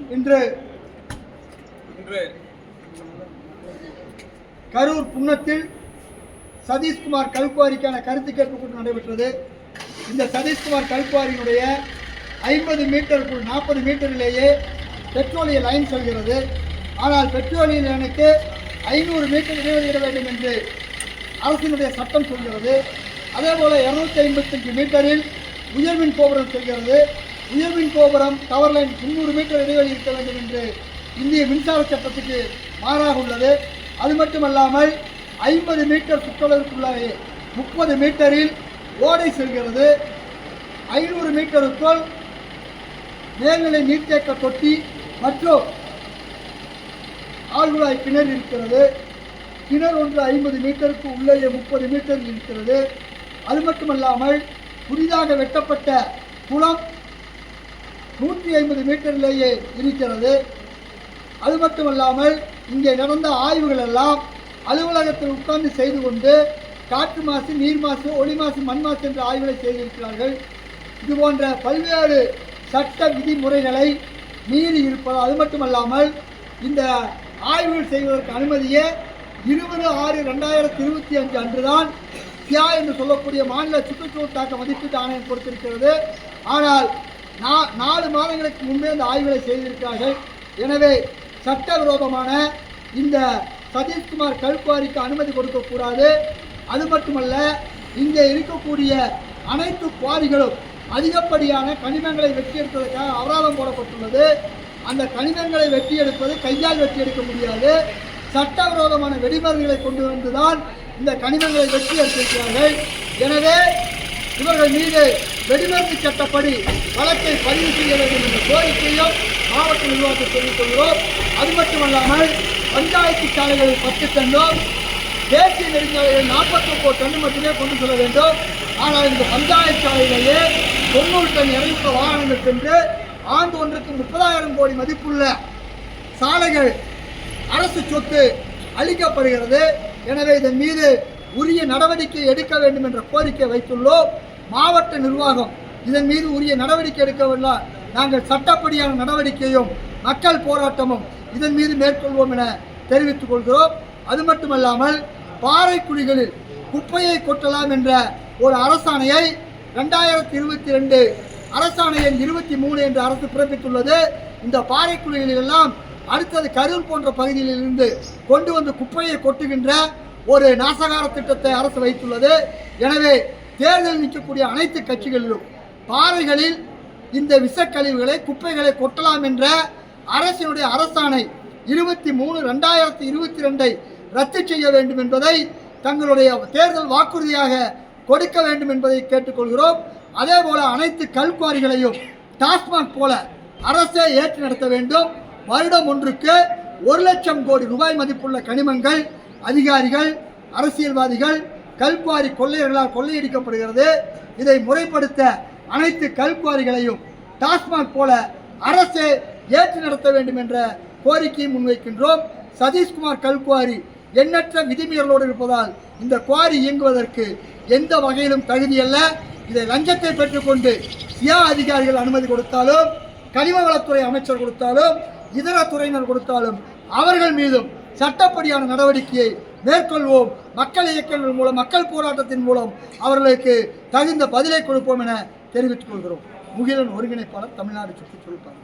இன்று கரூர் புன்னத்தில் சதீஷ்குமார் கல்குவாரிக்கான கருத்து கேட்பு கூட்டம் நடைபெற்றது. இந்த சதீஷ்குமார் கல்குவாரியினுடைய 50 மீட்டருக்குள் 40 மீட்டரிலேயே பெட்ரோலிய லைன் செல்கிறது. ஆனால் பெட்ரோலிய லைனுக்கு 500 மீட்டர் இடைவெளி இட வேண்டும் என்று அரசினுடைய சட்டம் சொல்கிறது. அதேபோல் 255 மீட்டரில் உயர்மின் கோபுரம் செல்கிறது. உயர்மின் கோபுரம் டவர் லைன் 300 மீட்டர் இடைவெளி இருக்க வேண்டும் என்று இந்திய மின்சார சட்டத்துக்கு மாறாக உள்ளது. அது மட்டுமல்லாமல் 50 மீட்டர் சுற்றளவிற்குள்ளாக 30 மீட்டரில் ஓடை செல்கிறது. 500 மீட்டருக்குள் மேல்நிலை நீர்த்தேக்க தொட்டி மற்றும் ஆழ்குழாய் கிணறு இருக்கிறது. கிணறு ஒன்று 50 மீட்டருக்கு உள்ளே 30 மீட்டரில் இருக்கிறது. அது மட்டுமல்லாமல் புதிதாக வெட்டப்பட்ட குளம் 150 மீட்டரிலேயே இருக்கிறது. அது மட்டுமல்லாமல் இங்கே நடந்த ஆய்வுகள் எல்லாம் அலுவலகத்தில் உட்கார்ந்து செய்து கொண்டு காற்று மாசு, நீர் மாசு, ஒளி மாசு, மண் மாசு என்ற ஆய்வுகளை செய்திருக்கிறார்கள். இது போன்ற பல்வேறு சட்ட விதிமுறைகளை மீறி இருப்பது. அது மட்டுமல்லாமல் இந்த ஆய்வுகள் செய்வதற்கு அனுமதியே 20/6/2025 அன்றுதான் கியா என்று சொல்லக்கூடிய மாநில சுற்றுச்சூழல் தாக்க மதிப்பீட்டு ஆணையம் கொடுத்திருக்கிறது. ஆனால் 4 மாதங்களுக்கு முன்பே இந்த ஆய்வுகளை செய்திருக்கிறார்கள். எனவே சட்டவிரோதமான இந்த சதீஷ்குமார் கல்குவாரிக்கு அனுமதி கொடுக்கக்கூடாது. அது மட்டுமல்ல, இங்கே இருக்கக்கூடிய அனைத்து குவாரிகளும் அதிகப்படியான கனிமங்களை வெட்டி எடுப்பதற்காக அபராதம் போடப்பட்டுள்ளது. அந்த கனிமங்களை வெட்டி எடுப்பது கையால் வெட்டி எடுக்க முடியாது. சட்டவிரோதமான வெடிமருந்துகளை கொண்டு வந்துதான் இந்த கனிமங்களை வெட்டி எடுத்திருக்கிறார்கள். எனவே இவர்கள் மீது வெடிமருந்து சட்டப்படி வழக்கை பதிவு செய்ய வேண்டும் என்ற கோரிக்கையும் மாவட்ட நிர்வாகத்தை தெரிவித்துக் கொள்கிறோம். அது மட்டுமல்லாமல் பஞ்சாயத்து சாலைகளில் 10 டன்னும் தேசிய நெடுஞ்சாலைகளில் 49 டன் மட்டுமே கொண்டு செல்ல வேண்டும். ஆனால் இந்த பஞ்சாயத்து சாலையிலேயே 90 டன் இறங்குற வாகனங்கள் சென்று ஆண்டு ஒன்றுக்கு 30,000 கோடி மதிப்புள்ள சாலைகள் அரசு சொத்து அளிக்கப்படுகிறது. எனவே இதன் மீது உரிய நடவடிக்கை எடுக்க வேண்டும் என்ற கோரிக்கை வைத்துள்ளோம். மாவட்ட நிர்வாகம் இதன் மீது உரிய நடவடிக்கை எடுக்கவில்லை. நாங்கள் சட்டப்படியான நடவடிக்கையும் மக்கள் போராட்டமும் இதன் மீது மேற்கொள்வோம் என தெரிவித்துக் கொள்கிறோம். அது மட்டுமல்லாமல் பாறைக்குழிகளில் குப்பையை கொட்டலாம் என்ற ஒரு அரசாணையை 2022 அரசாணை எண் 23 என்று அரசு பிறப்பித்துள்ளது. இந்த பாறைக்குழிகளில் எல்லாம் அடுத்தது கரூர் போன்ற பகுதியிலிருந்து கொண்டு வந்து குப்பையை கொட்டுகின்ற ஒரு நாசகார திட்டத்தை அரசு வைத்துள்ளது. எனவே தேர்தல் நிற்கக்கூடிய அனைத்து கட்சிகளிலும் பாறைகளில் இந்த விஷக்கழிவுகளை குப்பைகளை கொட்டலாம் என்ற அரசினுடைய அரசாணை 23/2022 ரத்து செய்ய வேண்டும் என்பதை தங்களுடைய தேர்தல் வாக்குறுதியாக கொடுக்க வேண்டும் என்பதை கேட்டுக்கொள்கிறோம். அதே போல அனைத்து கல்குவாரிகளையும் டாஸ்மாக் போல அரசே ஏற்று நடத்த வேண்டும். வருடம் ஒன்றுக்கு 1 லட்சம் கோடி ரூபாய் மதிப்புள்ள கனிமங்கள் அதிகாரிகள், அரசியல்வாதிகள், கல்குவாரி கொள்ளையர்களால் கொள்ளையடிக்கப்படுகிறது. இதை முறைப்படுத்த அனைத்து கல்குவாரிகளையும் டாஸ்மாக் போல அரசே ஏற்று நடத்த வேண்டும் என்ற கோரிக்கையை முன்வைக்கின்றோம். சதீஷ்குமார் கல்குவாரி எண்ணற்ற விதிமீறலோடு இருப்பதால் இந்த குவாரி இயங்குவதற்கு எந்த வகையிலும் தகுதியல்ல. இதை லஞ்சத்தை பெற்றுக்கொண்டு சியா அதிகாரிகள் அனுமதி கொடுத்தாலும், கனிம வளத்துறை அமைச்சர் கொடுத்தாலும், இதர துறையினர் கொடுத்தாலும் அவர்கள் மீதும் சட்டப்படியான நடவடிக்கையை மேற்கொள்வோம். மக்கள் இயக்கங்கள் மூலம், மக்கள் போராட்டத்தின் மூலம் அவர்களுக்கு தகுந்த பதிலை கொடுப்போம் என தெரிவித்துக் கொள்கிறோம். முகிலன் ஒருங்கிணைப்பாளர், தமிழ்நாடு சுற்றுச்சூழல்.